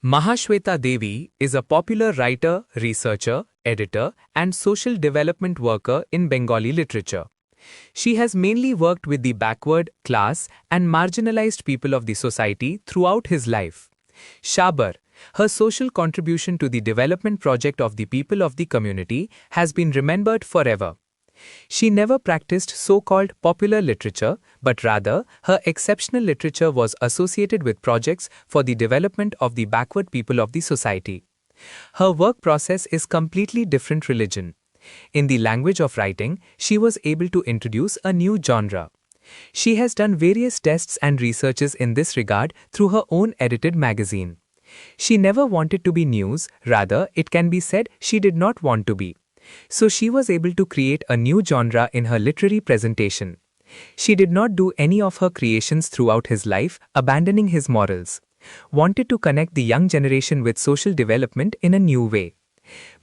Mahashweta Devi is a popular writer, researcher, editor, and social development worker in Bengali literature. She has mainly worked with the backward, class, and marginalized people of the society throughout his life. Shabar, her social contribution to the development project of the people of the community, has been remembered forever. She never practiced so-called popular literature, but rather her exceptional literature was associated with projects for the development of the backward people of the society. Her work process is completely different religion. In the language of writing, she was able to introduce a new genre. She has done various tests and researches in this regard through her own edited magazine. She never wanted to be news, rather it can be said she did not want to be. So she was able to create a new genre in her literary presentation. She did not do any of her creations throughout his life, abandoning his morals. Wanted to connect the young generation with social development in a new way.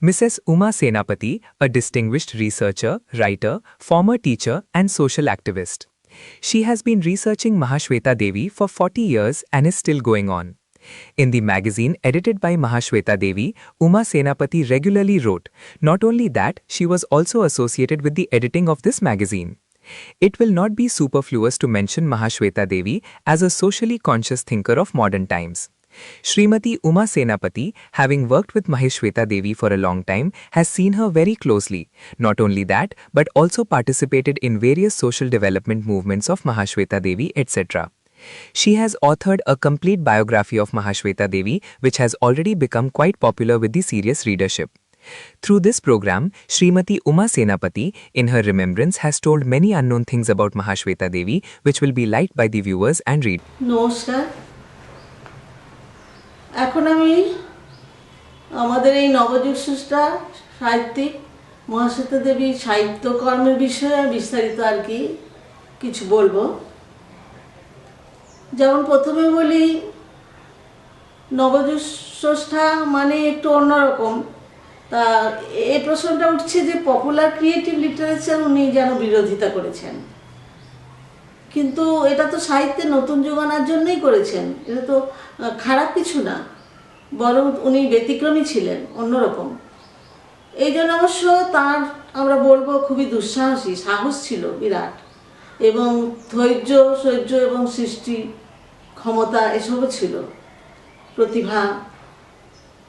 Mrs. Uma Senapati, a distinguished researcher, writer, former teacher and social activist. She has been researching Mahashweta Devi for 40 years and is still going on. In the magazine edited by Mahashweta Devi, Uma Senapati regularly wrote. Not only that, she was also associated with the editing of this magazine. It will not be superfluous to mention Mahashweta Devi as a socially conscious thinker of modern times. Srimati Uma Senapati, having worked with Mahashweta Devi for a long time, has seen her very closely. Not only that, but also participated in various social development movements of Mahashweta Devi, etc. She has authored a complete biography of Mahashweta Devi, which has already become quite popular with the serious readership. Through this program, Srimati Uma Senapati, in her remembrance, has told many unknown things about Mahashweta Devi, which will be liked by the viewers and read. নমস্কার। এখন আমি আমাদের এই নবযুগ স্রষ্টা সাহিত্যিক মহাশ্বেতা দেবীর সাহিত্যকর্মের বিষয়ে বিস্তারিত আর কি কিছু বলবো। যেমন প্রথমে বলি, নবযুগ স্রষ্টা মানে একটু অন্যরকম। তা এই প্রশ্নটা উঠছে যে পপুলার ক্রিয়েটিভ লিটারেচার উনি যেন বিরোধিতা করেছেন, কিন্তু এটা তো সাহিত্যে নতুন যুগ আনার জন্যই করেছেন। এটা তো খারাপ কিছু না, বরং উনি ব্যতিক্রমী ছিলেন, অন্যরকম। এই জন্য অবশ্য তার আমরা বলবো খুবই দুঃসাহসী, সাহস ছিল বিরাট, এবং ধৈর্য, সহ্য এবং সৃষ্টি ক্ষমতা এসবও ছিল, প্রতিভা।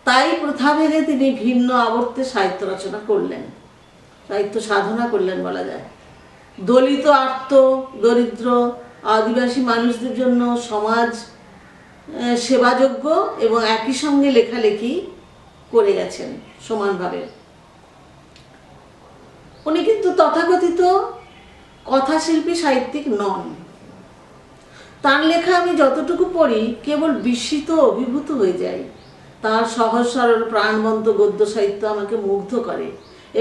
তাই প্রথা ভেঙে তিনি ভিন্ন আবর্তে সাহিত্য রচনা করলেন, সাহিত্য সাধনা করলেন বলা যায়। দলিত, আর্ত, দরিদ্র, আদিবাসী মানুষদের জন্য সমাজ সেবাযোগ্য এবং একই সঙ্গে লেখালেখি করে গেছেন সমানভাবে। উনি কিন্তু তথাকথিত কথাশিল্পী সাহিত্যিক নন। তার লেখা আমি যতটুকু পড়ি কেবল বিস্মিত, অভিভূত হয়ে যাই। তার সহজ সরল প্রাণবন্ত গদ্য সাহিত্য আমাকে মুগ্ধ করে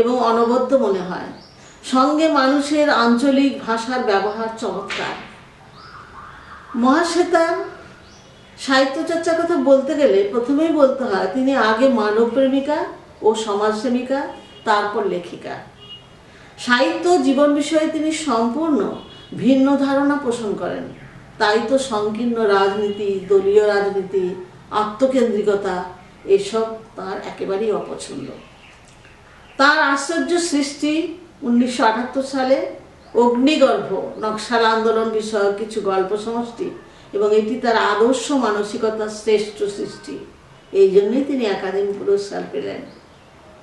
এবং অনবদ্য মনে হয়। সঙ্গে মানুষের আঞ্চলিক ভাষার ব্যবহার চমৎকার। মহাশ্বেতার সাহিত্য চর্চার কথা বলতে গেলে প্রথমেই বলতে হয় তিনি আগে মানবপ্রেমিকা ও সমাজসেবিকা, তারপর লেখিকা। সাহিত্য জীবন বিষয়ে তিনি সম্পূর্ণ ভিন্ন ধারণা পোষণ করেন। তাই তো সংকীর্ণ রাজনীতি, দলীয় রাজনীতি, আত্মকেন্দ্রিকতা এসব তার একেবারেই অপছন্দ। তার আশ্চর্য সৃষ্টি 1978 সালে অগ্নিগর্ভ নকশাল আন্দোলন বিষয়ক কিছু গল্প সমষ্টি, এবং এটি তার আদর্শ মানসিকতার শ্রেষ্ঠ সৃষ্টি। এই জন্যই তিনি একাডেমি পুরস্কার পেলেন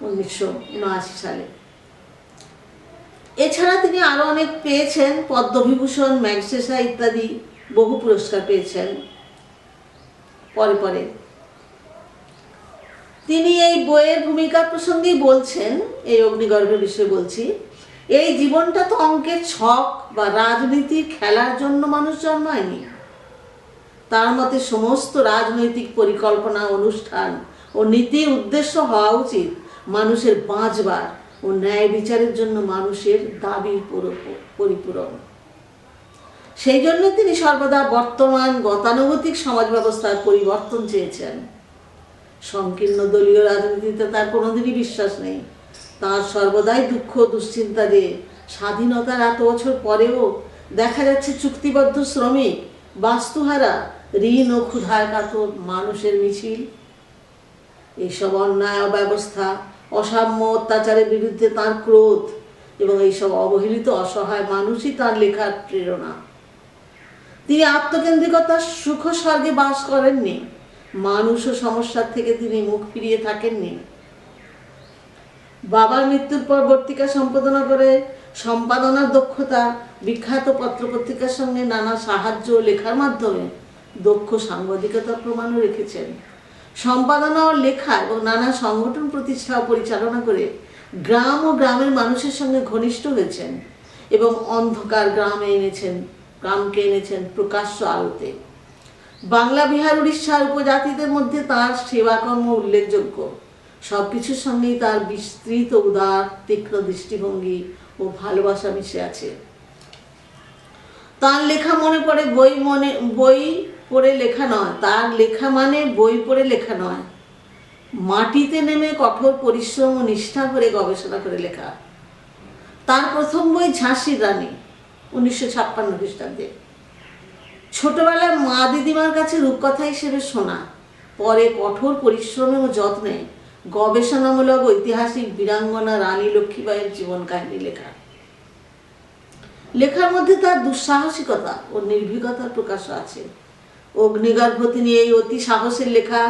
1979 সালে। এছাড়া তিনি আরও অনেক পেয়েছেন, পদ্মবিভূষণ, ম্যাগসেসা ইত্যাদি বহু পুরস্কার পেয়েছেন পরে পরে। তিনি এই বইয়ের ভূমিকা প্রসঙ্গেই বলছেন, এই অগ্নিগর্ভের বিষয়ে বলছি, এই জীবনটা তো অঙ্কের ছক বা রাজনীতির খেলার জন্য মানুষ জন্মায়নি। তার মতে সমস্ত রাজনৈতিক পরিকল্পনা, অনুষ্ঠান ও নীতির উদ্দেশ্য হওয়া উচিত মানুষের বাঁচবার ও ন্যায় বিচারের জন্য মানুষের দাবির পরিপূরণ। সেই জন্য তিনি সর্বদা বর্তমান গতানুগতিক সমাজ ব্যবস্থার পরিবর্তন চেয়েছেন। সংকীর্ণ দলীয় রাজনীতিতে তার কোনোদিনই বিশ্বাস নেই। তার সর্বদাই দুঃখ, দুশ্চিন্তা যে স্বাধীনতার এত বছর পরেও দেখা যাচ্ছে চুক্তিবদ্ধ শ্রমিক, বাস্তুহারা, ঋণ ও ক্ষুধায় কাতর মানুষের মিছিল এইসব অন্যায় অব্যবস্থা, অসাম্য, অত্যাচারের বিরুদ্ধে তাঁর ক্রোধ এবং এইসব অবহেলিত অসহায় মানুষই তাঁর লেখার প্রেরণা। তিনি আত্মকেন্দ্রিকতার সুখ স্বর্গে বাস করেননি, মানুষ ও সমস্যার থেকে তিনি মুখ ফিরিয়ে থাকেননি। বাবার মৃত্যুর পর পত্রিকা সম্পাদনা করে সম্পাদনার দক্ষতা, বিখ্যাত পত্রপত্রিকার সঙ্গে নানা সাহায্য ও লেখার মাধ্যমে দক্ষ সাংবাদিকতার প্রমাণও রেখেছেন। সম্পাদনা ও লেখা এবং নানা সংগঠন প্রতিষ্ঠা ও পরিচালনা করে গ্রাম ও গ্রামের মানুষের সঙ্গে ঘনিষ্ঠ হয়েছেন এবং অন্ধকার গ্রামকে এনেছেন প্রকাশ্য আলোতে। বাংলা, বিহার, উড়িষ্যার উপজাতিদের মধ্যে তার সেবাকর্ম উল্লেখযোগ্য। সবকিছুর সঙ্গেই তার বিস্তৃত উদার তীক্ষ্ণ দৃষ্টিভঙ্গি ও ভালোবাসা মিশে আছে। তার লেখা মনে পড়ে বই পড়ে লেখা নয়, তার লেখা মানে বই পড়ে লেখা নয়, মাটিতে নেমে কঠোর পরিশ্রম ও নিষ্ঠা করে গবেষণা করে লেখা। তার প্রথম বই ঝাঁসির রানী, 1956 খ্রিস্টাব্দে। ছোটবেলায় মা দিদিমার কাছে রূপকথা হিসেবে শোনা, পরে কঠোর পরিশ্রমে ও যত্নে গবেষণামূলক ঐতিহাসিক বীরাঙ্গনা রানী লক্ষ্মীবাঈয়ের জীবন কাহিনী লেখা। লেখার মধ্যে তার দুঃসাহসিকতা ও নির্ভীকতার প্রকাশ আছে। অগ্নিগর্ভ তিনি এই অতি সাহসের লেখা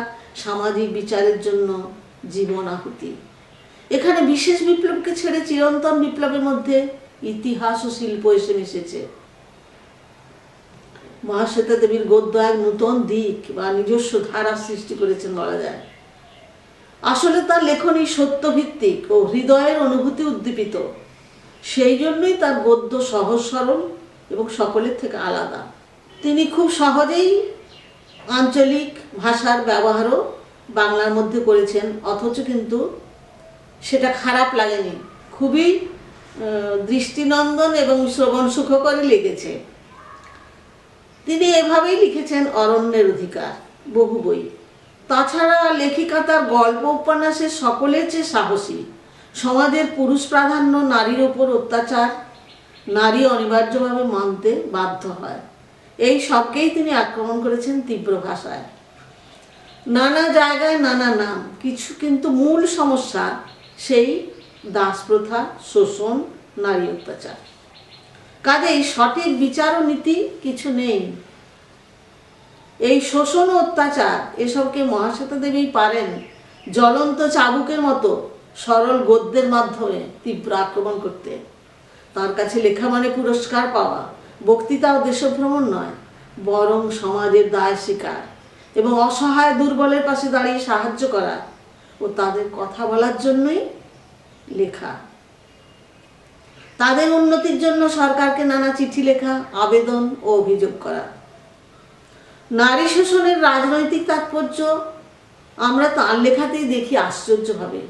সামাজিক বিচারের জন্য জীবন আহুতি। এখানে বিশেষ বিপ্লবকে ছেড়ে চিরন্তন বিপ্লবের মধ্যে ইতিহাস ও শিল্প এসে মিশেছে। মহাশ্বেতা দেবীর গদ্য এক নূতন দিক বা নিজস্ব ধারা সৃষ্টি করেছেন বলা যায়। আসলে তার লেখনী সত্যভিত্তিক ও হৃদয়ের অনুভূতি উদ্দীপিত, সেই জন্যই তার গদ্য সহজ সরল এবং সকলের থেকে আলাদা। তিনি খুব সহজেই আঞ্চলিক ভাষার ব্যবহারও বাংলার মধ্যে করেছেন, অথচ কিন্তু সেটা খারাপ লাগেনি, খুবই দৃষ্টিনন্দন এবং শ্রবণ সুখকরই লেগেছে। তিনি এভাবেই লিখেছেন অরণ্যের অধিকার, বহু বই। তাছাড়া লেখিকা তার গল্প উপন্যাসের সকলের চেয়ে সাহসী। সমাজের পুরুষ প্রাধান্য, নারীর ওপর অত্যাচার নারী অনিবার্যভাবে মানতে বাধ্য হয়, এই সবকেই তিনি আক্রমণ করেছেন তীব্র ভাষায়। নানা জায়গায় নানা নাম, কিন্তু মূল সমস্যা সেই দাসপ্রথা, শোষণ, নারী অত্যাচার। কাজেই সঠিক বিচার ও নীতি কিছু নেই। এই শোষণ ও অত্যাচার এসবকে মহাশ্বেতা দেবী পারেন জ্বলন্ত চাবুকের মতো সরল গদ্যের মাধ্যমে তীব্র আক্রমণ করতে। তার কাছে লেখা মানে পুরস্কার পাওয়া, বক্তৃতা ও দেশভ্রমণ নয়, বরং সমাজের দায় স্বীকার এবং অসহায় দুর্বলের পাশে দাঁড়িয়ে সাহায্য করা ও তাদের কথা বলার জন্যই লেখা। তাদের উন্নতির জন্য সরকারকে নানা চিঠি লেখা, আবেদন ও অভিযোগ করা। নারী শোষণের রাজনৈতিক তাৎপর্য আমরা তাঁর লেখাতেই দেখি আশ্চর্যভাবে।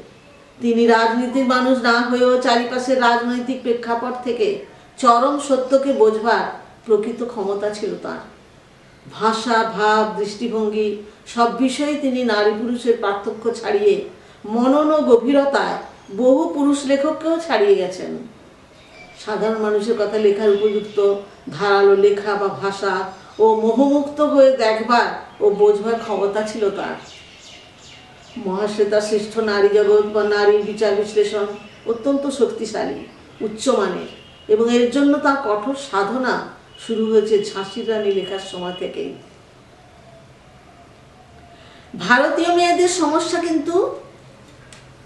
তিনি রাজনীতির মানুষ না হয়েও চারিপাশের রাজনৈতিক প্রেক্ষাপট থেকে চরম সত্যকে বোঝবার প্রকৃত ক্ষমতা ছিল তাঁর। ভাষা, ভাব, দৃষ্টিভঙ্গি সব বিষয়েই তিনি নারী পুরুষের পার্থক্য ছাড়িয়ে মনন ও গভীরতায় বহু পুরুষ লেখককেও ছাড়িয়ে গেছেন। সাধারণ মানুষের কথা লেখার উপযুক্ত ধারালো লেখা বা ভাষা ও মোহমুক্ত হয়ে দেখবার ও বোঝবার ক্ষমতা ছিল তার। মহাশ্বেতা শ্রেষ্ঠ নারী জগৎ বা নারীর বিচার বিশ্লেষণ অত্যন্ত শক্তিশালী, উচ্চমানের, এবং এর জন্য তার কঠোর সাধনা শুরু হয়েছে ঝাঁসির রানী লেখার সময় থেকেই। ভারতীয় মেয়েদের সমস্যা কিন্তু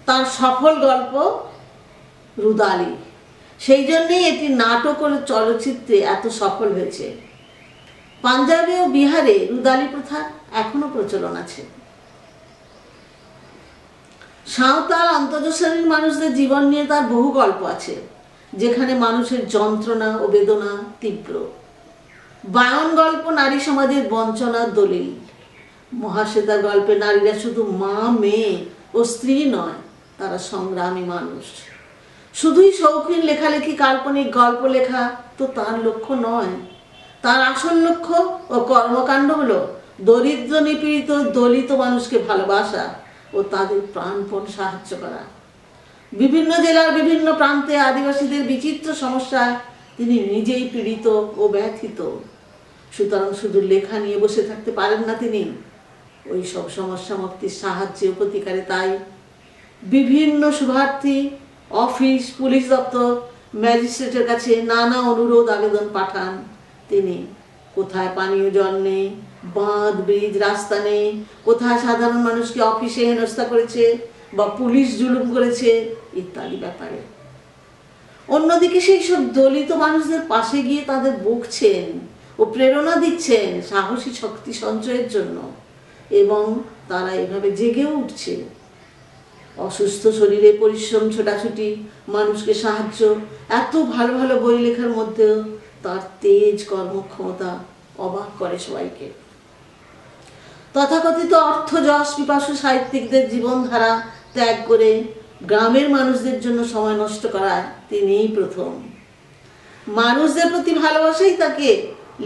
তার সফল গল্প রুদালি, সেই জন্যই এটি নাটক ও চলচ্চিত্রে এত সফল হয়েছে। পাঞ্জাবে ও বিহারে রুদালি প্রথা এখনো প্রচলন আছে। সাঁওতাল অন্তর্জ শ্রেণীর মানুষদের জীবন নিয়ে তার বহু গল্প আছে, যেখানে মানুষের যন্ত্রণা ও বেদনা তীব্র। বায়ন গল্প নারী সমাজের বঞ্চনার দলিল। মহাশ্বেতার গল্পে নারীরা শুধু মা, মেয়ে ও স্ত্রী নয়, তারা সংগ্রামী মানুষ। শুধুই শৌখিন লেখালেখি, কাল্পনিক গল্প লেখা তো তার লক্ষ্য নয়। তার আসল লক্ষ্য ও কর্মকাণ্ড হলো দরিদ্র, নিপীড়িত, দলিত মানুষকে ভালোবাসা ও তাদের প্রাণপণ সাহায্য করা। বিভিন্ন জেলার বিভিন্ন প্রান্তে আদিবাসীদের বিচিত্র সমস্যায় তিনি নিজেই পীড়িত ও ব্যথিত। সুতরাং শুধু লেখা নিয়ে বসে থাকতে পারেন না তিনি। ওই সব সমস্যা মুক্তির সাহায্যে প্রতিকারে তাই বিভিন্ন শুভার্থী, অফিস, পুলিশ দপ্তর, ম্যাজিস্ট্রেটের কাছে নানা অনুরোধ আবেদন পাঠান তিনি। কোথায় পানীয় জল নেই, বাঁধ ব্রিজ রাস্তা নেই, কোথায় সাধারণ মানুষকে অফিসে হেনস্থা করেছে বা পুলিশ জুলুম করেছে ইত্যাদি ব্যাপারে। অন্যদিকে সেই সব দলিত মানুষদের পাশে গিয়ে তাদের বকছেন ও প্রেরণা দিচ্ছেন সাহসী শক্তি সঞ্চয়ের জন্য, এবং তারা এভাবে জেগেও উঠছে। অসুস্থ শরীরে পরিশ্রম, ছোটাছুটি, মানুষকে সাহায্য, এত ভালো ভালো বই লেখার মধ্যেও তার তেজ, কর্মক্ষমতা অবাক করে সবাইকে। তথাকথিত অর্থযশ পিপাসু সাহিত্যিকদের জীবনধারা ত্যাগ করে গ্রামের মানুষদের জন্য সময় নষ্ট করায় তিনিই প্রথম। মানুষদের প্রতি ভালোবাসাই তাকে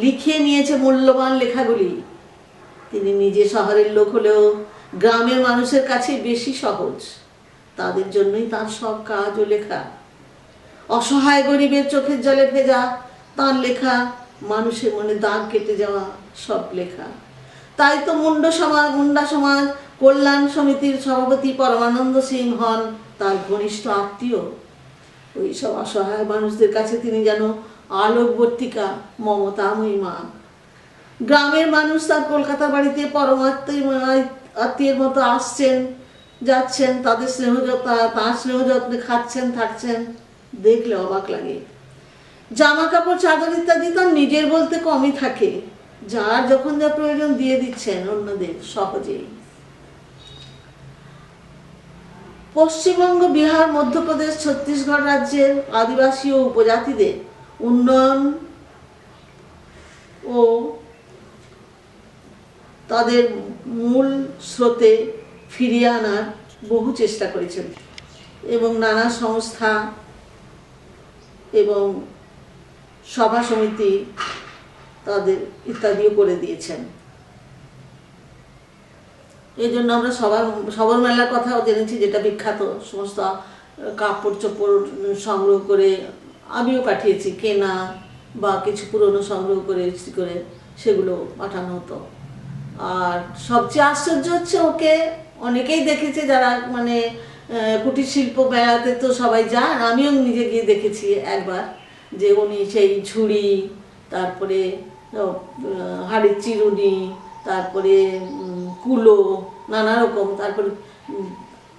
লিখিয়ে নিয়েছে মূল্যবান লেখাগুলি। তিনি নিজে শহরের লোক হলেও গ্রামের মানুষের কাছে বেশি সহজ, তাদের জন্যই তার সব কাজ ও লেখা। অসহায় গরিবের চোখের জলে ভেজা তার লেখা, মানুষের মনে দাগ কেটে যাওয়া সব লেখা। তাই তো মুন্ডা সমাজ কল্যাণ সমিতির সভাপতি পরমানন্দ সিং হন তার ঘনিষ্ঠ আত্মীয়। ওই সব অসহায় মানুষদের কাছে তিনি যেন আলোকবর্তিকা, মমতাময়ী মা। গ্রামের মানুষ তার কলকাতার বাড়িতে আত্মীয়ের মতো আসছেন, যাচ্ছেন, তাদের তার স্নেহ যত্নে খাচ্ছেন, থাকছেন, দেখলে অবাক লাগে। জামা কাপড়, চাদর ইত্যাদি তার নিজের বলতে কমই থাকে, যার যখন যা প্রয়োজন দিয়ে দিচ্ছেন অন্যদের সহজেই। পশ্চিমবঙ্গ, বিহার, মধ্যপ্রদেশ, ছত্তিশগড় রাজ্যের আদিবাসী ও উপজাতিদের উন্নয়ন ও তাদের মূল স্রোতে ফিরিয়ে আনার বহু চেষ্টা করেছেন এবং নানা সংস্থা এবং সভা সমিতি তাদের ইত্যাদিও করে দিয়েছেন। এই জন্য আমরা সবর মেলার কথাও জেনেছি, যেটা বিখ্যাত। সমস্ত কাপড় চোপড় সংগ্রহ করে আমিও পাঠিয়েছি, কেনা বা কিছু পুরনো সংগ্রহ করে সেগুলো পাঠানো হতো। আর সবচেয়ে আশ্চর্য হচ্ছে, ওকে অনেকেই দেখেছে যারা মানে কুটির শিল্প মেলাতে তো সবাই যান, আমিও নিজে গিয়ে দেখেছি একবার, যে উনি সেই ঝুড়ি, তারপরে হাড়ির চিরুনি, তারপরে কুলো, নানা রকম, তারপরে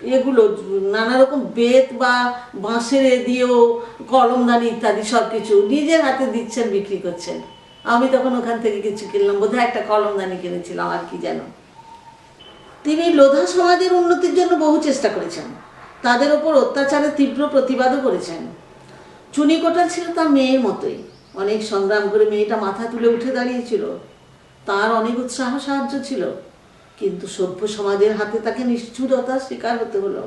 এগুলো নানা রকম বেত বা বাঁশের দিয়েও কলমদানি ইত্যাদি সব কিছু নিজের হাতে দিচ্ছেন, বিক্রি করছেন। আমি তখন ওখান থেকে কিছু কিনলাম, বোধহয় একটা কলমদানি কিনেছিলাম আর কি যেন। তিনি লোধা সমাজের উন্নতির জন্য বহু চেষ্টা করেছেন, তাদের ওপর অত্যাচারের তীব্র প্রতিবাদও করেছেন। চুনি কোটাল ছিল তার মেয়ের মতোই, অনেক সংগ্রাম করে মেয়েটা মাথা তুলে উঠে দাঁড়িয়েছিল, তার অনেক উৎসাহ সাহায্য ছিল, কিন্তু সভ্য সমাজের হাতে তাকে নিষ্ঠুরতার শিকার হতে হলো।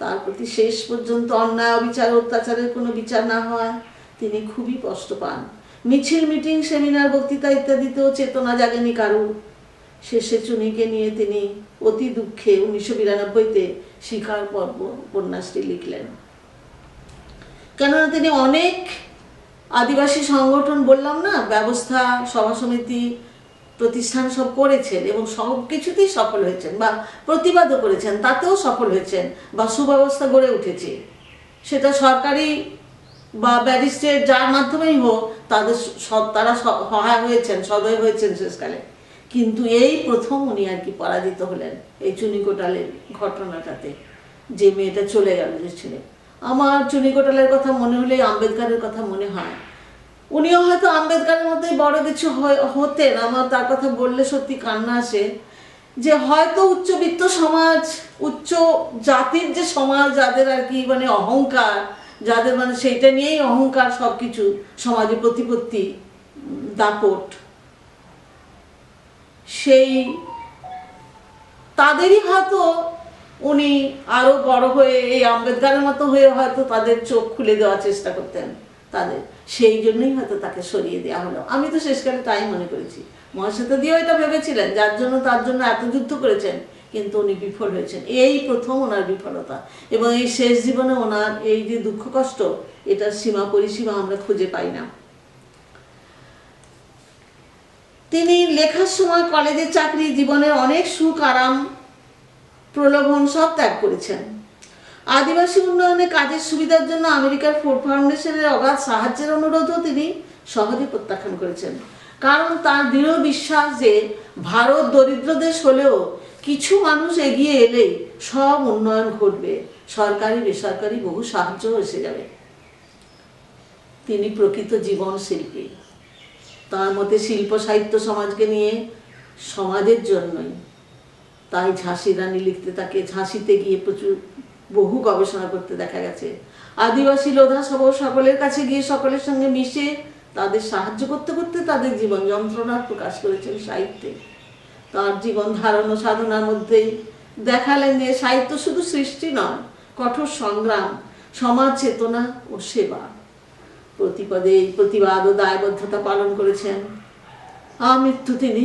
তার প্রতি শেষ পর্যন্ত অন্যায়, অবিচার, অত্যাচারের কোনো বিচার না হয় তিনি খুবই কষ্ট পান। মিছিল, মিটিং, সেমিনার, বক্তৃতা ইত্যাদিতেও চেতনা জাগেনি কারুর। শেষে চুনিকে নিয়ে তিনি অতি দুঃখে 1992-তে শিকার পর্ব উপন্যাসটি লিখলেন। কেননা তিনি অনেক আদিবাসী সংগঠন, বললাম না, ব্যবস্থা, সভা সমিতি, প্রতিষ্ঠান সব করেছেন এবং সব কিছুতেই সফল হয়েছেন, বা প্রতিবাদও করেছেন, তাতেও সফল হয়েছেন, বা সুব্যবস্থা গড়ে উঠেছে। সেটা সরকারি বা ব্যারিস্ট্রেট যার মাধ্যমেই হোক, তারা সহায় হয়েছেন, সদয় হয়েছেন শেষকালে। কিন্তু এই প্রথম উনি আর কি পরাজিত হলেন এই চুনি কোটালের ঘটনাটাতে, যে মেয়েটা চলে গেল, যে ছেলে। আমার চুনি কোটালের কথা মনে হলে আম্বেদকরের কথা মনে হয়। উনিও হয়তো আম্বেদকরের মতোই বড় কিছু হতেন। আমার তার কথা বললে সত্যি কান্না আসে, যে হয়তো উচ্চবিত্ত সমাজ, উচ্চ জাতির যে সমাজ, যাদের আর কি মানে অহংকার, যাদের মানে সেইটা নিয়েই অহংকার, সব কিছু সমাজে প্রতিপত্তি, দাপট, সেই তাদেরই হয়তো উনি আরো বড় হয়ে এই আম্বেদকরের মতো হয়ে হয়তো তাদের চোখ খুলে দেওয়ার চেষ্টা করতেন তাদের, সেই জন্যই হয়তো তাকে সরিয়ে দেওয়া হলো। আমি তো শেষকালে তাই মনে করেছি। মহাশ্বেতা দিয়েও এটা ভেবেছিলেন, যার জন্য তার জন্য এত যুদ্ধ করেছেন, কিন্তু উনি বিফল হয়েছেন। এই প্রথম ওনার বিফলতা, এবং এই শেষ জীবনে ওনার এই যে দুঃখ কষ্ট, এটার সীমা পরিসীমা আমরা খুঁজে পাই না। তিনি লেখার সময় কলেজের চাকরি, জীবনের অনেক সুখ আরাম প্রলোভন সব ত্যাগ করেছেন। আদিবাসী উন্নয়নে কাজের সুবিধার জন্য আমেরিকার ফোর্ড ফাউন্ডেশনের অগাধ সাহায্যের অনুরোধও তিনি সহজে প্রত্যাখ্যান করেছেন, কারণ তার দৃঢ় বিশ্বাস যে ভারত দরিদ্র দেশ হলেও কিছু মানুষ এগিয়ে এলেই সব উন্নয়ন ঘটবে, সরকারি বেসরকারি বহু সাহায্য এসে যাবে। তিনি প্রকৃত জীবন শিল্পী। তার মতে শিল্প সাহিত্য সমাজকে নিয়ে, সমাজের জন্যই। তাই ঝাঁসি রানী লিখতে থাকে, ঝাঁসিতে গিয়ে বহু গবেষণা করতে দেখা গেছে। আদিবাসী লোধা সহ সকলের কাছে গিয়ে সকলের সঙ্গে মিশে তাদের সাহায্য করতে করতে তাদের জীবন যন্ত্রণার প্রকাশ করেছেন সাহিত্যে। তার জীবন ধারণ ও সাধনার মধ্যেই দেখালেন যে সাহিত্য শুধু সৃষ্টি নয়, কঠোর সংগ্রাম, সমাজ চেতনা ও সেবা। প্রতিপদে প্রতিবাদ ও দায়বদ্ধতা পালন করেছেন। আমৃত্যু তিনি।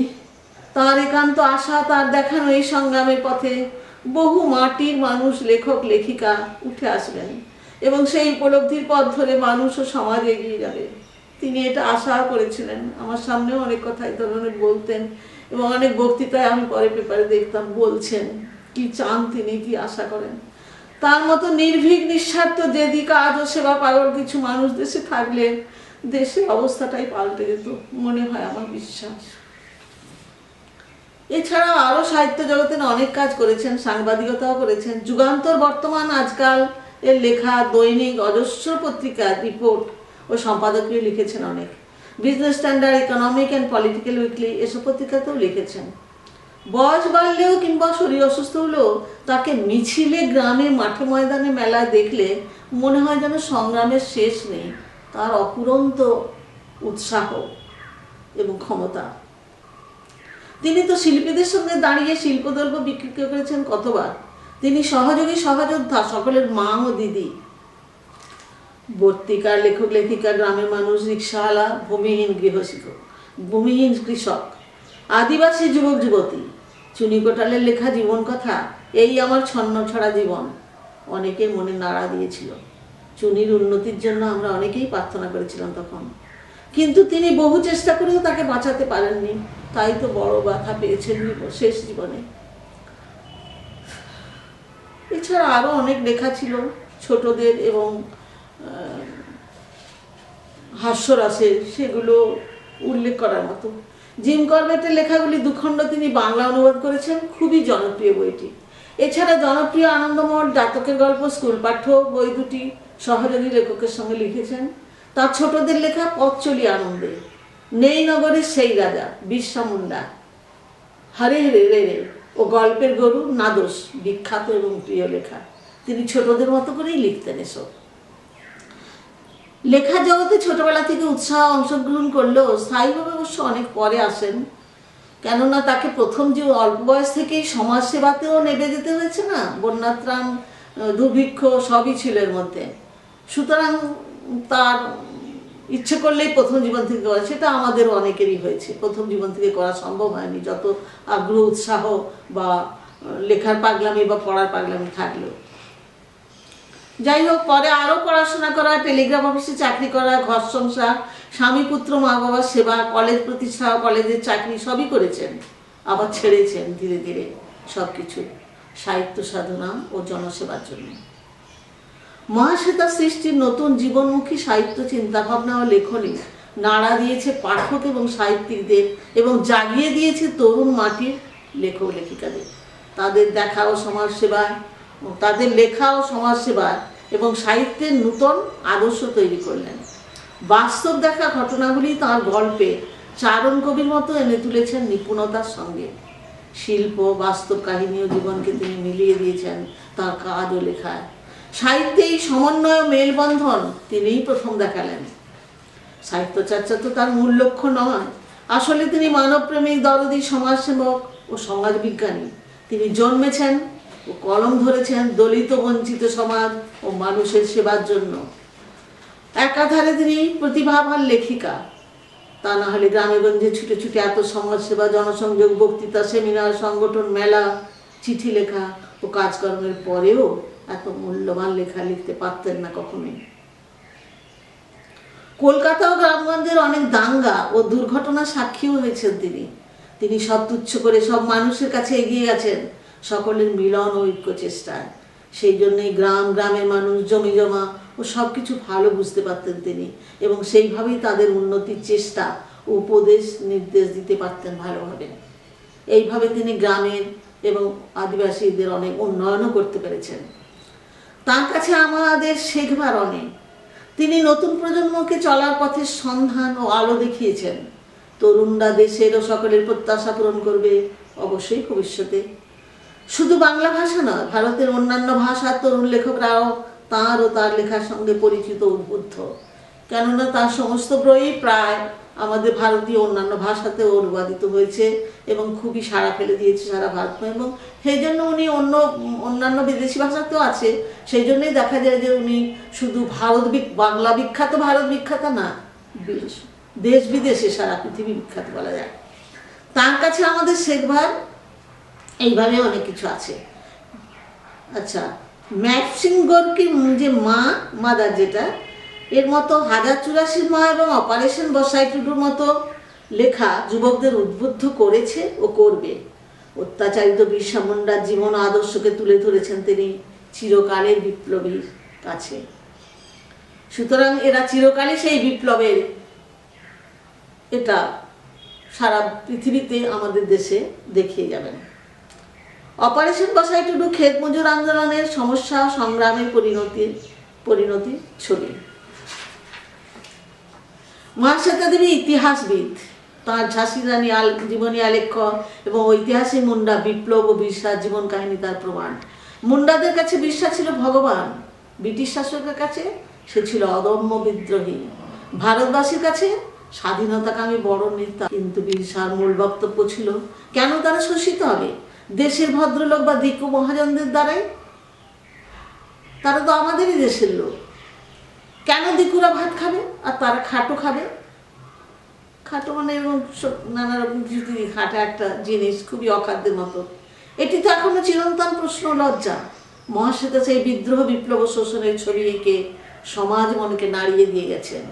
তার একান্ত আশা, তার দেখানো এই সংগ্রামের পথে বহু মাটির মানুষ, লেখক লেখিকা উঠে আসবেন এবং সেই উপলব্ধির পথ ধরে মানুষ ও সমাজ এগিয়ে যাবে। তিনি এটা আশা করেছিলেন। আমার সামনেও অনেক কথা এই ধরনের বলতেন এবং অনেক বক্তৃতায় আমি পরে পেপারে দেখতাম বলছেন কি চান তিনি, কি আশা করেন। তার মতো নির্ভীক নিঃস্বার্থ যেদিকে কাজ ও সেবা পাগল কিছু মানুষ দেশে থাকলে দেশের অবস্থাটাই পাল্টে যেত, মনে হয় আমার বিশ্বাস। এছাড়া আরো সাহিত্য জগতে অনেক কাজ করেছেন, সাংবাদিকতাও করেছেন। যুগান্তর, বর্তমান, আজকাল এর লেখা, দৈনিক, অজস্র পত্রিকা, রিপোর্ট ও সম্পাদকীয় লিখেছেন অনেক। Business standard, economic and political weekly এসব পত্রিকাতেও লিখেছেন। বয়স বাড়লেও কিংবা শরীর অসুস্থ হলেও তাকে মিছিলে, গ্রামে, মাঠে ময়দানে, মেলায় দেখলে মনে হয় যেন সংগ্রামের শেষ নেই। তার অফুরন্ত উৎসাহ এবং ক্ষমতা। তিনি তো শিল্পীদের সঙ্গে দাঁড়িয়ে শিল্পদ্রব্য বিক্রি করেছেন কতবার। তিনি সহযোগী, সহযোদ্ধা, সকলের মা ও দিদি। বর্তিকার লেখক লেখিকা, গ্রামের মানুষ, রিক্সাওয়ালা, ভূমিহীন কৃষক, আদিবাসী যুবক যুবতী, চুনি কোটালের লেখা জীবন কথা, এই আমার ছন্ন ছড়া জীবন অনেকের মনে নাড়া দিয়েছিল। চুনির উন্নতির জন্য আমরা অনেকেই প্রার্থনা করেছিলাম তখন, কিন্তু তিনি বহু চেষ্টা করেও তাকে বাঁচাতে পারেননি। তাই তো বড় ব্যথা পেয়েছেন শেষ জীবনে। এছাড়া আরো অনেক লেখা ছিল ছোটদের এবং হাস্যরসের, সেগুলো উল্লেখ করার মতো। জিম করবেটের লেখাগুলি দুখণ্ড তিনি বাংলা অনুবাদ করেছেন, খুবই জনপ্রিয় বইটি। এছাড়া জনপ্রিয় আনন্দমঠ, জাতকের গল্প, স্কুল পাঠ্য বই দুটি সহযোগী লেখকের সঙ্গে লিখেছেন। তার ছোটদের লেখা পথ চলি আনন্দে, নেই নগরের সেই রাজা, বিরসা মুন্ডা, হরে রে রে রে ও গল্পের গরু, নাদোষ বিখ্যাত এবং প্রিয় লেখা। তিনি ছোটদের মতো করেই লিখতেন এসব। লেখার জগতে ছোটবেলা থেকে উৎসাহ অংশগ্রহণ করলেও স্থায়ীভাবে অবশ্য অনেক পরে আসেন, কেননা তাকে প্রথম যে অল্প বয়স থেকেই সমাজ সেবাতেও নেমে যেতে হয়েছে না, বন্যাত্রাণ, দুর্ভিক্ষ সবই ছিল এর মধ্যে। সুতরাং তার ইচ্ছে করলেই প্রথম জীবন থেকে করা, সেটা আমাদেরও অনেকেরই হয়েছে। প্রথম জীবন থেকে করা সম্ভব হয়নি, যত আগ্রহ, উৎসাহ বা লেখার পাগলামি বা পড়ার পাগলামি থাকলেও। যাই হোক, পরে আরও পড়াশোনা করা, টেলিগ্রাফ অফিসে চাকরি করা, ঘর সংসার, স্বামী পুত্র মা বাবার সেবা, কলেজ প্রতিষ্ঠা, কলেজের চাকরি সবই করেছেন। আবার ছেড়েছেন ধীরে ধীরে সবকিছু সাহিত্য সাধনা ও জনসেবার জন্য। মহাশ্বেতা সৃষ্টির নতুন জীবনমুখী সাহিত্য চিন্তাভাবনা ও লেখনী নাড়া দিয়েছে পাঠক এবং সাহিত্যিকদের এবং জাগিয়ে দিয়েছে তরুণ মাটির লেখক লেখিকাদের। তাদের দেখা ও সমাজসেবায়, তাদের লেখা ও সমাজসেবায় এবং সাহিত্যের নূতন আদর্শ তৈরি করলেন। বাস্তব দেখা ঘটনাগুলি তাঁর গল্পে চারণ কবির মতো এনে তুলেছেন নিপুণতার সঙ্গে। শিল্প, বাস্তব কাহিনী ও জীবনকে তিনি মিলিয়ে দিয়েছেন তাঁর কাজ ও লেখায়। সাহিত্যে এই সমন্বয় ও মেলবন্ধন তিনিই প্রথম দেখালেন। সাহিত্য চর্চা তো তার মূল লক্ষ্য নয়, আসলে তিনি মানবপ্রেমিক, দরদী, সমাজসেবক ও সমাজবিজ্ঞানী। তিনি জন্মেছেন ও কলম ধরেছেন দলিত বঞ্চিত সমাজ ও মানুষের সেবার জন্য। একাধারে তিনি প্রতিভাবান লেখিকা, তা না হলে গ্রামে গঞ্জে ছুটে ছুটে এত সমাজসেবা, জনসংযোগ, বক্তৃতা, সেমিনার, সংগঠন, মেলা, চিঠি লেখা ও কাজকর্মের পরেও এত মূল্যবান লেখা লিখতে পারতেন না কখনোই। কলকাতা ও গ্রামগঞ্জের অনেক দাঙ্গা ও দুর্ঘটনা সাক্ষীও হয়েছেন তিনি। তিনি সব তুচ্ছ করে সব মানুষের কাছে এগিয়ে গেছেন সকলের মিলন ও ঐক্য চেষ্টায়। সেই জন্যই গ্রাম গ্রামের মানুষ জমি জমা ও সব কিছু ভালো বুঝতে পারতেন তিনি, এবং সেইভাবেই তাদের উন্নতির চেষ্টা ও উপদেশ নির্দেশ দিতে পারতেন ভালোভাবে। এইভাবে তিনি গ্রামের এবং আদিবাসীদের অনেক উন্নয়নও করতে পেরেছেন। তার কাছে আমাদের শেখবার অনেক। তিনি নতুন প্রজন্মকে চলার পথের সন্ধান ও আলো দেখিয়েছেন। তরুণরা দেশের ও সকলের প্রত্যাশা পূরণ করবে অবশ্যই ভবিষ্যতে। শুধু বাংলা ভাষা নয়, ভারতের অন্যান্য ভাষার তরুণ লেখকরাও তাঁর ও তার লেখার সঙ্গে পরিচিত উদ্বুদ্ধ। কেননা তার সমস্ত বই প্রায় আমাদের ভারতীয় অন্যান্য ভাষাতেও অনুবাদিত হয়েছে এবং খুবই সাড়া ফেলে দিয়েছে সারা ভারত। এবং সেই জন্য উনি অন্যান্য বিদেশি ভাষাতেও আছে। সেই জন্যই দেখা যায় যে উনি শুধু বাংলা বিখ্যাত, ভারত বিখ্যাত না, দেশ বিদেশে সারা পৃথিবী বিখ্যাত বলা যায়। তার কাছে আমাদের শেখবার এইভাবে অনেক কিছু আছে। আচ্ছা, ম্যাক্সিম গোর্কির যে মাদার, যেটা এর মতো 1084 মা এবং অপারেশন বসাই টুডুর মতো লেখা যুবকদের উদ্বুদ্ধ করেছে ও করবে। অত্যাচারিত বিরসা মুন্ডার জীবন আদর্শকে তুলে ধরেছেন তিনি চিরকালের বিপ্লবীর কাছে। সুতরাং এরা চিরকালই সেই বিপ্লবের, এটা সারা পৃথিবীতে আমাদের দেশে দেখিয়ে যাবেন। অপারেশন বসাই টুডু ক্ষেত মজুর আন্দোলনের সমস্যা সংগ্রামের পরিণতি ছবি। মহাশ্বেতা দেবী ইতিহাসবিদ। তাঁর ঝাঁসি রানী জীবনী আলেখ্য এবং ঐতিহাসিক মুন্ডা বিপ্লব ও বিরসার জীবন কাহিনী তার প্রমাণ। মুন্ডাদের কাছে বিরসা ছিল ভগবান, ব্রিটিশ শাসকের কাছে সে ছিল অদম্য বিদ্রোহী, ভারতবাসীর কাছে স্বাধীনতাকামী বড় নেতা। কিন্তু বিরসার মূল বক্তব্য ছিল, কেন তারা শোষিত হবে দেশের ভদ্রলোক বা দিকু মহাজনদের দ্বারাই? তারা তো আমাদেরই দেশের লোক। কেন দিকুরা ভাত খাবে আর তারা খাটো খাবে? খাটো মানে এরকম নানা রকম কিছু খাটা একটা জিনিস, খুবই অখাদ্যের মতো। এটি তো এখনো চিরন্তন প্রশ্ন, লজ্জা। মহাশ্বেতা সেই বিদ্রোহ বিপ্লব শোষণের ছবি এঁকে সমাজ মনকে নাড়িয়ে দিয়ে গেছেন।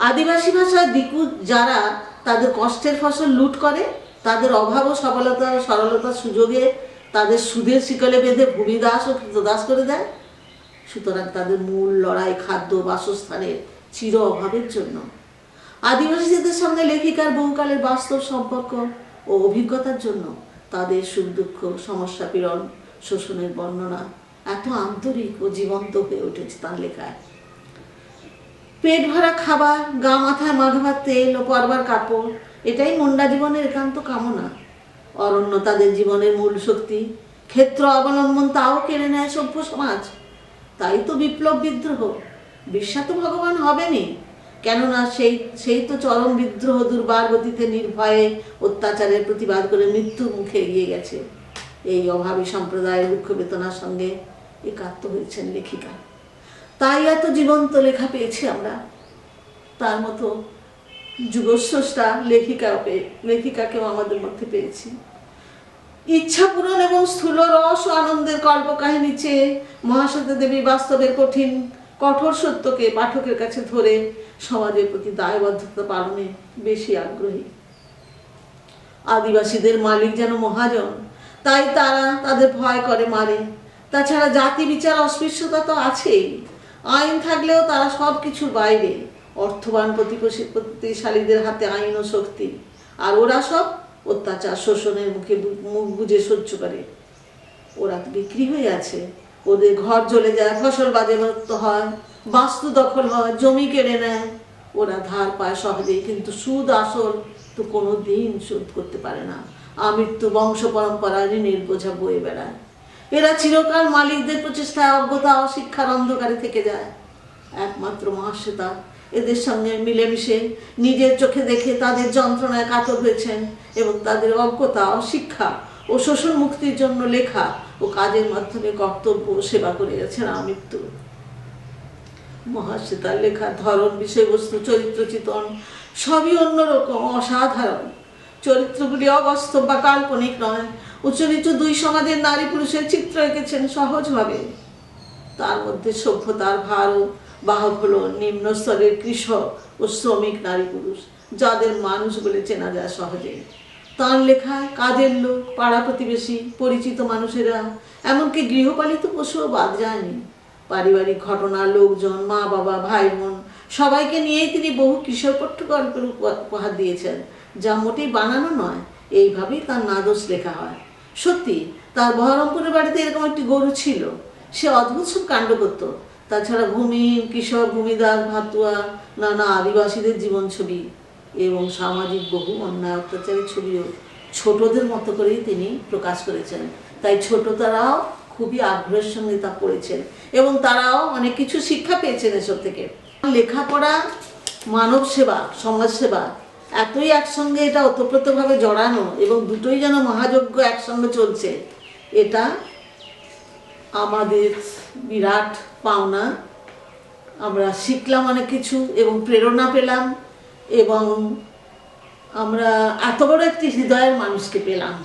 আদিবাসী ভাষায় দিকু যারা তাদের কষ্টের ফসল লুট করে, তাদের অভাব ও সরলতার সুযোগে তাদের সুদের শিকলে বেঁধে ভূমিদাস ও কৃতদাস করে দেয়। সুতরাং তাদের মূল লড়াই খাদ্য বাসস্থানের চির অভাবের জন্য। আদিবাসীদের সঙ্গে লেখিকার বহুকালের বাস্তব সম্পর্ক ও অভিজ্ঞতার জন্য তাদের সুখ দুঃখ, সমস্যা পীড়ন, শোষণের বর্ণনা এত আন্তরিক ও জীবন্ত হয়ে উঠেছে তাঁর লেখায়। পেট ভরা খাবার, গা মাথায় মাখবার তেল ও পরবার কাপড়, এটাই মুন্ডা জীবনের একান্ত কামনা। অরণ্য তাদের জীবনের মূল শক্তি, ক্ষেত্র অবলম্বন তাও কেড়ে নেয় সভ্য সমাজ। তাই তো বিপ্লব বিদ্রোহ। বিরসা তো ভগবান হবেনি, কেননা সেই তো চরম বিদ্রোহ দুর্বার গতিতে নির্ভয়ে অত্যাচারের প্রতিবাদ করে মৃত্যুর মুখে এগিয়ে গেছে। এই অভাবী সম্প্রদায়ের দুঃখ বেদনার সঙ্গে একাত্ম হয়েছেন লেখিকা। তাই এত জীবন্ত লেখা পেয়েছি আমরা। তার মতো যুগস্রষ্টা লেখিকাকেও আমাদের মধ্যে পেয়েছি। ইচ্ছা পূরণ এবং স্থূল রস ও আনন্দের কল্পকাহিনী চেয়ে মহাশ্বেতা দেবী বাস্তবের কঠোর সত্যকে পাঠকের কাছে ধরে সমাজের প্রতি দায়বদ্ধতা পালনে বেশি আগ্রহী। আদিবাসীদের মালিক যেন মহাজন, তাই তারা তাদের ভয় করে মারে। তাছাড়া জাতি বিচার অস্পৃশ্যতা তো আছেই। আইন থাকলেও তারা সব কিছুর বাইরে। অর্থবান প্রতিশালীদের হাতে আইন ও শক্তি, আর ওরা সব অত্যাচার শোষণের মুখ বুজে সহ্য করে। ওরা বিক্রি হয়ে আছে, ওদের ঘর জ্বলে যায়, ফসল বাজেয়াপ্ত হয়, বাস্তু দখল হয়, জমি কেড়ে নেয়। ওরা ধার পায় সহজেই, কিন্তু সুদ আসল তো কোনো দিন শোধ করতে পারে না। আমৃত্যু বংশ পরম্পরা ঋণের বোঝা বয়ে বেড়ায়। এরা চিরকাল মালিকদের প্রচেষ্টায় অজ্ঞতা ও শিক্ষার অন্ধকারে থেকে যায়। একমাত্র মহাশ্বেতা এদের সঙ্গে মিলেমিশে নিজের চোখে দেখে তাদের যন্ত্রণায় কাতর হয়েছেন এবং তাদের অজ্ঞতা, অশিক্ষা ও শোষণ মুক্তির জন্য লেখা ও কাজের মাধ্যমে কর্তব্য সেবা করে গেছেন আমৃত্যু। মহাশ্বেতার লেখার ধরন, বিষয়বস্তু, চরিত্র চিত্রণ সবই অন্যরকম, অসাধারণ। চরিত্রগুলি অবাস্তব বা কাল্পনিক নয়। উঁচু নিচু দুই সমাজের নারী পুরুষের চিত্র এঁকেছেন সহজভাবে। তার মধ্যে সভ্যতার ভার ও বাহক হলো নিম্ন স্তরের কৃষক ও শ্রমিক নারী পুরুষ, যাদের মানুষ বলে চেনা যায় সহজেই। তাঁর লেখায় কাজের লোক, পাড়া প্রতিবেশী, পরিচিত মানুষেরা, এমনকি গৃহপালিত পশুও বাদ যায়নি। পারিবারিক ঘটনা, লোকজন, মা বাবা, ভাই বোন সবাইকে নিয়েই তিনি বহু কিশোরপট্ট গল্পের উপহার দিয়েছেন, যা মোটেই বানানো নয়। এইভাবেই তার নাদোষ লেখা হয়। সত্যি তার বহরমপুরের বাড়িতে এরকম একটি গরু ছিল। সে অদ্ভুত সব কাণ্ড করত। তাছাড়া ভূমিহীন কৃষক, ভূমিদার, ভাতুয়া, নানা আদিবাসীদের জীবন ছবি এবং সামাজিক বহু অন্যায় অত্যাচারের ছবিও ছোটদের মতো করেই তিনি প্রকাশ করেছেন। তাই ছোটতারাও খুবই আগ্রহের সঙ্গে তা পড়েছেন এবং তারাও অনেক কিছু শিক্ষা পেয়েছেন এসব থেকে। লেখাপড়া, মানব সেবা, সমাজ সেবা এতই একসঙ্গে এটা ওতপ্রোতভাবে জড়ানো এবং দুটোই যেন মহাযজ্ঞ একসঙ্গে চলছে, এটা আমাদের বিরাট পাওনা। আমরা শিখলাম অনেক কিছু এবং প্রেরণা পেলাম এবং আমরা এত বড় একটি হৃদয়ের মানুষকে পেলাম।